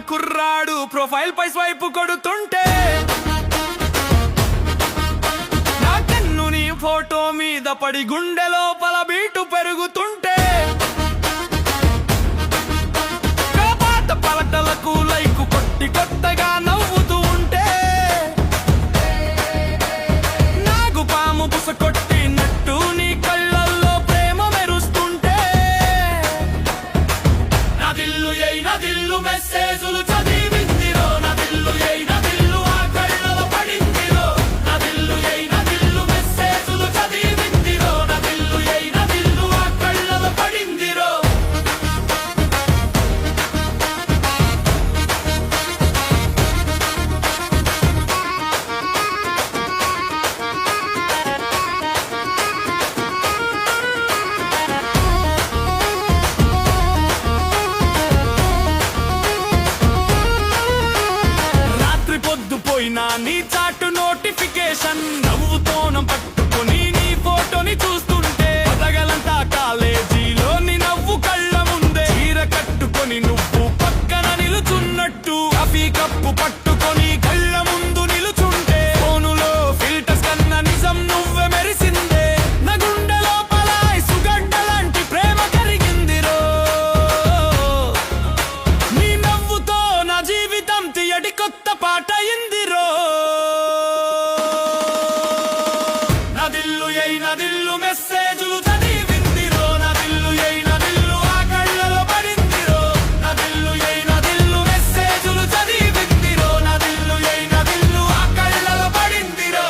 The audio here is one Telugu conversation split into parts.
కుర్రాడు ప్రొఫైల్ పై స్వైపు కొడుతుంటే నా కన్ను నీ ఫోటో మీద పడి గుండె లోపల బీటు పెరుగుతుంటే పాత పలటలకు లైకు కొట్టి కొత్తగా నవ్వుతూ ఉంటే నాగు పాము బుస కొట్టినట్టు నీ కళ్ళల్లో ప్రేమ మెరుస్తుంటే నదిల్లు మెసేజులు చదివిందిరో నదిల్లు ఆ కళ్ళలో పడిందిరో నదిల్లు మెసేజులు చదివిందిరో నదిల్లు ఆ కళ్ళలో పడిందిరో పోయినా నీ చాటు నోటిఫికేషన్ నవ్వుతోనం పట్టుకుని నీ ఫోటోని చూస్తుంటే పదగలంతా కాలేజీలో నీ నవ్వు కళ్ళ ముందే చీర కట్టుకొని నువ్వు పక్కన నిలుచున్నట్టు కాఫీ కప్పు పట్టుకొని కళ్ళ ముందు నిలుచుంటే ఫోనులో ఫిల్టర్స్ కన్నా నిజం నువ్వే మెరిసిందే నా గుండె లోపల సుగడ్డ లాంటి ప్రేమ కరిగిందిరో నీ నవ్వుతో నా జీవితం తీయటి కొత్త పాట అయిందిరో నదిల్లు మెసేజులు చదివిందిరో నదిల్లు ఆ కళ్ళలో పడిందిరో నదిల్లు మెసేజులు చదివిందిరో నదిల్లు ఆ కళ్ళలో పడిందిరో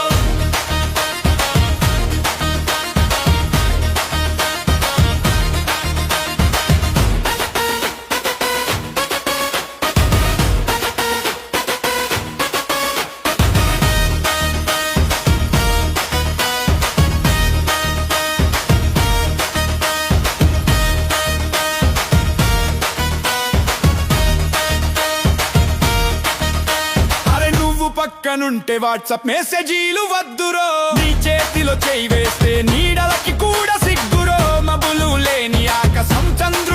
పక్కనుంటే వాట్సాప్ మెసేజీలు వద్దురో నీ చేతిలో చేయి వేస్తే నీడలకి కూడా సిగ్గురో మబులు లేని ఆకాశం చంద్ర